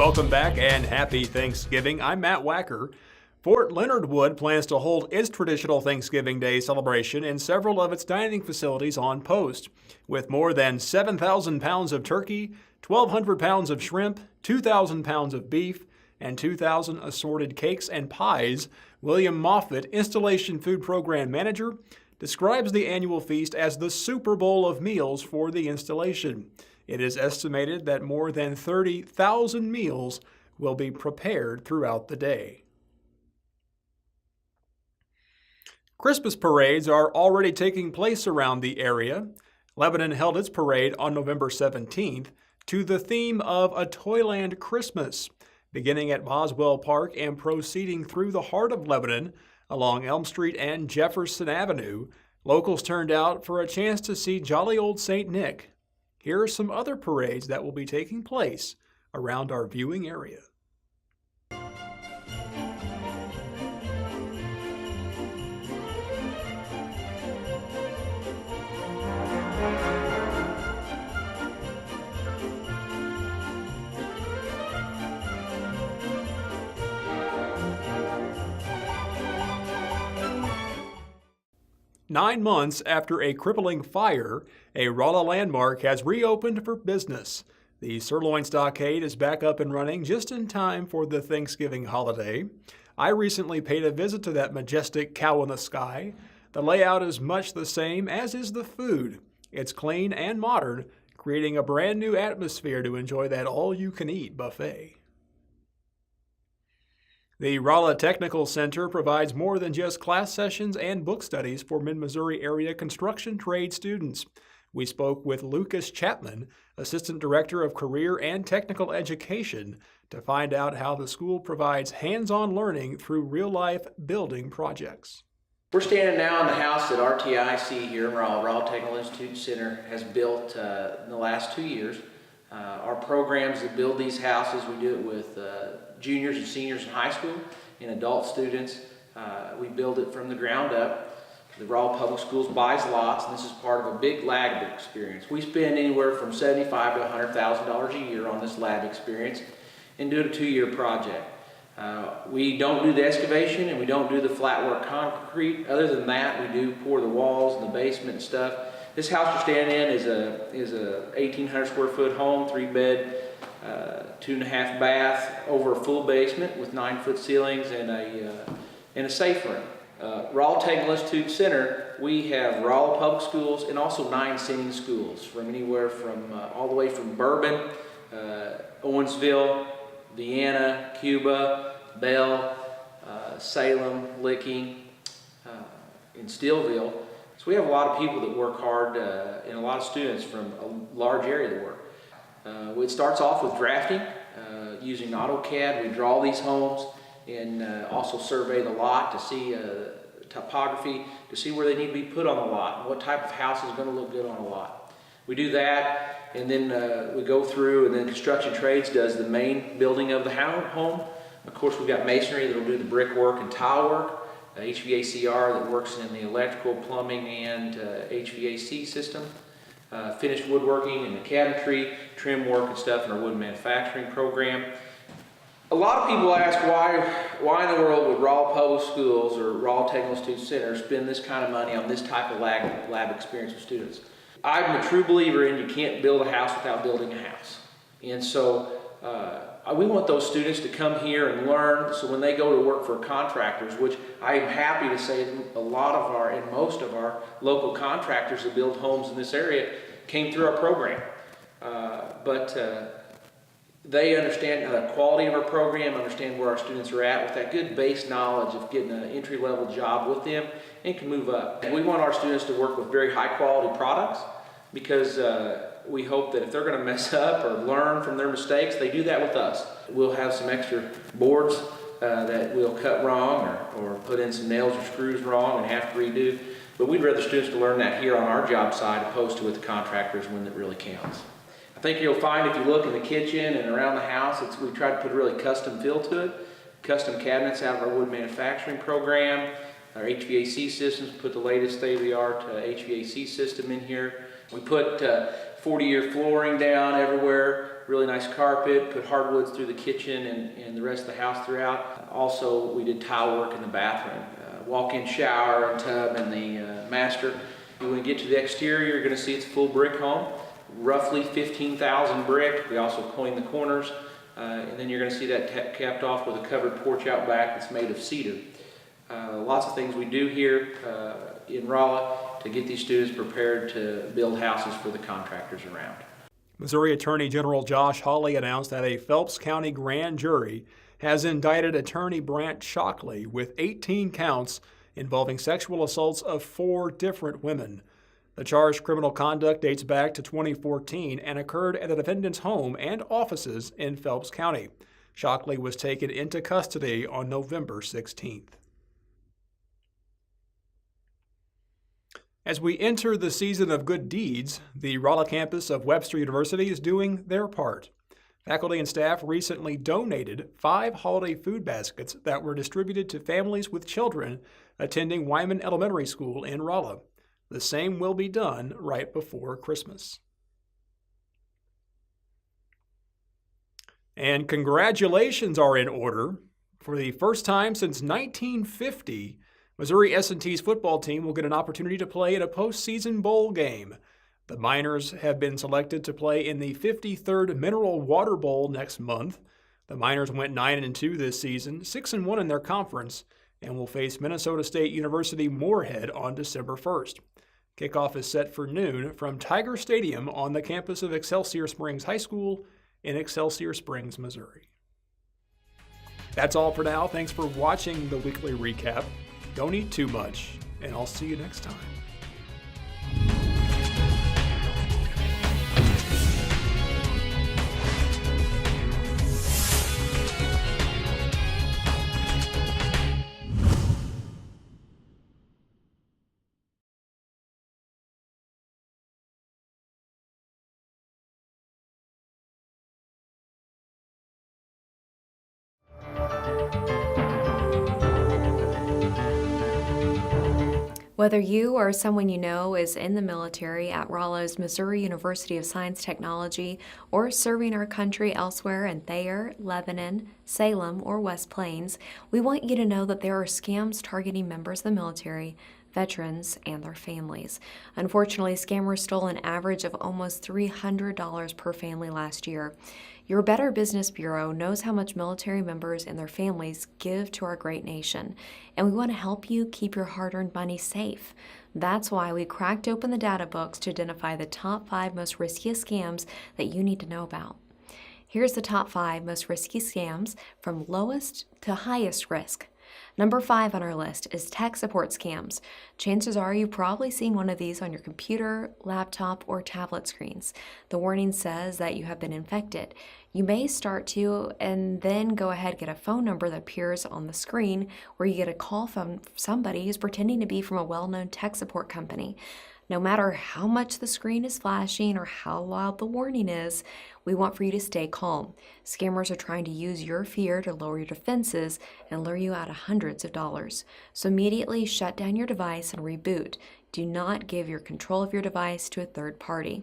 Welcome back and happy Thanksgiving. I'm Matt Wacker. Fort Leonard Wood plans to hold its traditional Thanksgiving Day celebration in several of its dining facilities on post. With more than 7,000 pounds of turkey, 1,200 pounds of shrimp, 2,000 pounds of beef, and 2,000 assorted cakes and pies, William Moffitt, Installation Food Program Manager, describes the annual feast as the Super Bowl of meals for the installation. It is estimated that more than 30,000 meals will be prepared throughout the day. Christmas parades are already taking place around the area. Lebanon held its parade on November 17th to the theme of A Toyland Christmas, beginning at Boswell Park and proceeding through the heart of Lebanon along Elm Street and Jefferson Avenue. Locals turned out for a chance to see jolly old St. Nick. Here are some other parades that will be taking place around our viewing area. Nine months after a crippling fire, a Rolla landmark has reopened for business. The Sirloin Stockade is back up and running just in time for the Thanksgiving holiday. I recently paid a visit to that majestic cow in the sky. The layout is much the same, as is the food. It's clean and modern, creating a brand new atmosphere to enjoy that all-you-can-eat buffet. The Rolla Technical Center provides more than just class sessions and book studies for Mid-Missouri area construction trade students. We spoke with Lucas Chapman, Assistant Director of Career and Technical Education, to find out how the school provides hands-on learning through real-life building projects. We're standing now in the house that RTIC here, Rolla Technical Institute Center, has built in the last 2 years. Our programs that build these houses, we do it with juniors and seniors in high school and adult students. We build it from the ground up. The Rolla Public Schools buys lots, and this is part of a big lab experience. We spend anywhere from $75,000 to $100,000 a year on this lab experience and do it a 2-year project. We don't do the excavation and we don't do the flat work concrete. Other than that, we do pour the walls and the basement and stuff. This house you're standing in is a 1,800 square foot home, 3-bed, 2.5 bath, over a full basement with 9-foot ceilings and a safe room. Rolla Technical Institute Center, we have Rolla Public Schools and also 9 singing schools from anywhere from all the way from Bourbon, Owensville, Vienna, Cuba, Bell, Salem, Licking, and Steelville. So we have a lot of people that work hard and a lot of students from a large area that work. It starts off with drafting, using AutoCAD. We draw these homes and also survey the lot to see topography, to see where they need to be put on the lot and what type of house is going to look good on a lot. We do that, and then we go through, and then Construction Trades does the main building of the home. Of course, we've got masonry that will do the brickwork and tile work, HVACR that works in the electrical, plumbing, and HVAC system. Finished woodworking and the cabinetry, trim work and stuff in our wood manufacturing program. A lot of people ask why in the world would Rolla Public Schools or Rolla Technical Institute Center spend this kind of money on this type of lab experience with students. I'm a true believer in you can't build a house without building a house. And so we want those students to come here and learn, so when they go to work for contractors, which I am happy to say a lot of our and most of our local contractors that build homes in this area came through our program. But they understand the quality of our program, understand where our students are at with that good base knowledge of getting an entry-level job with them and can move up. And we want our students to work with very high-quality products because we hope that if they're going to mess up or learn from their mistakes, they do that with us. We'll have some extra boards that we'll cut wrong or put in some nails or screws wrong and have to redo. But we'd rather students to learn that here on our job site opposed to with the contractors when it really counts. I think you'll find if you look in the kitchen and around the house, we try to put a really custom feel to it. Custom cabinets out of our wood manufacturing program. Our HVAC systems, put the latest state-of-the-art HVAC system in here. We put 40-year flooring down everywhere. really nice carpet, put hardwoods through the kitchen and the rest of the house throughout. Also, we did tile work in the bathroom, walk-in shower and tub in the master. When we get to the exterior, you're going to see it's a full brick home, roughly 15,000 brick. We also coined the corners, and then you're going to see that capped off with a covered porch out back that's made of cedar. Lots of things we do here in Rolla to get these students prepared to build houses for the contractors around. Missouri Attorney General Josh Hawley announced that a Phelps County grand jury has indicted attorney Brant Shockley with 18 counts involving sexual assaults of 4 different women. The charged criminal conduct dates back to 2014 and occurred at the defendant's home and offices in Phelps County. Shockley was taken into custody on November 16th. As we enter the season of good deeds, the Rolla campus of Webster University is doing their part. Faculty and staff recently donated 5 holiday food baskets that were distributed to families with children attending Wyman Elementary School in Rolla. The same will be done right before Christmas. And congratulations are in order. For the first time since 1950, Missouri S&T's football team will get an opportunity to play in a postseason bowl game. The Miners have been selected to play in the 53rd Mineral Water Bowl next month. The Miners went 9-2 this season, 6-1 in their conference, and will face Minnesota State University Moorhead on December 1st. Kickoff is set for noon from Tiger Stadium on the campus of Excelsior Springs High School in Excelsior Springs, Missouri. That's all for now. Thanks for watching the weekly recap. Don't eat too much, and I'll see you next time. Whether you or someone you know is in the military at Rolla's Missouri University of Science Technology or serving our country elsewhere in Thayer, Lebanon, Salem, or West Plains, we want you to know that there are scams targeting members of the military, veterans, and their families. Unfortunately, scammers stole an average of almost $300 per family last year. Your Better Business Bureau knows how much military members and their families give to our great nation, and we want to help you keep your hard-earned money safe. That's why we cracked open the data books to identify the top 5 most riskiest scams that you need to know about. Here's the top 5 most risky scams from lowest to highest risk. Number 5 on our list is tech support scams. Chances are you've probably seen one of these on your computer, laptop, or tablet screens. The warning says that you have been infected. You may start to and then go ahead and get a phone number that appears on the screen where you get a call from somebody who's pretending to be from a well-known tech support company. No matter how much the screen is flashing or how loud the warning is, we want for you to stay calm. Scammers are trying to use your fear to lower your defenses and lure you out of hundreds of dollars. So immediately shut down your device and reboot. Do not give your control of your device to a third party.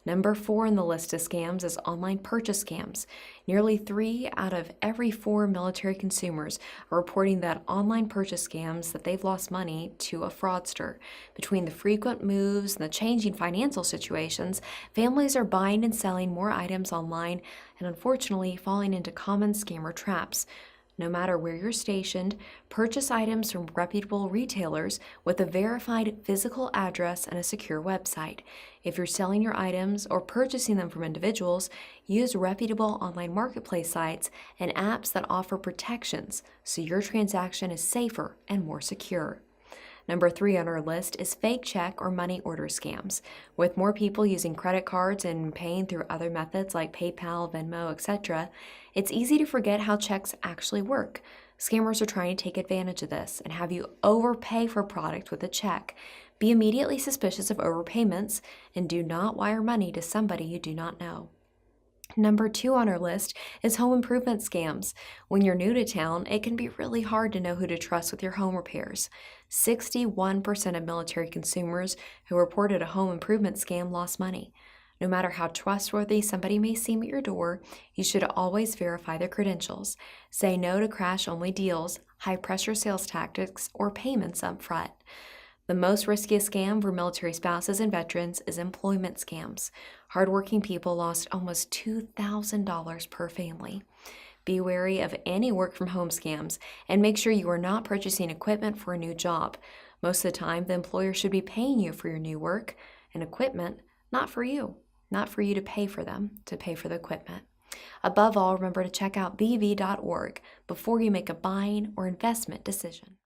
Number 4 on the list of scams is online purchase scams. Nearly 3 out of every 4 military consumers are reporting that online purchase scams that they've lost money to a fraudster. Between the frequent moves and the changing financial situations, families are buying and selling more items online and unfortunately falling into common scammer traps. No matter where you're stationed, purchase items from reputable retailers with a verified physical address and a secure website. If you're selling your items or purchasing them from individuals, use reputable online marketplace sites and apps that offer protections so your transaction is safer and more secure. Number 3 on our list is fake check or money order scams. With more people using credit cards and paying through other methods like PayPal, Venmo, etc., it's easy to forget how checks actually work. Scammers are trying to take advantage of this and have you overpay for a product with a check. Be immediately suspicious of overpayments and do not wire money to somebody you do not know. Number 2 on our list is home improvement scams. When you're new to town, it can be really hard to know who to trust with your home repairs. 61% of military consumers who reported a home improvement scam lost money. No matter how trustworthy somebody may seem at your door, you should always verify their credentials. Say no to crash-only deals, high-pressure sales tactics, or payments up front. The most riskiest scam for military spouses and veterans is employment scams. Hardworking people lost almost $2,000 per family. Be wary of any work-from-home scams and make sure you are not purchasing equipment for a new job. Most of the time, the employer should be paying you for your new work and equipment, not for you to pay for them, to pay for the equipment. Above all, remember to check out bv.org before you make a buying or investment decision.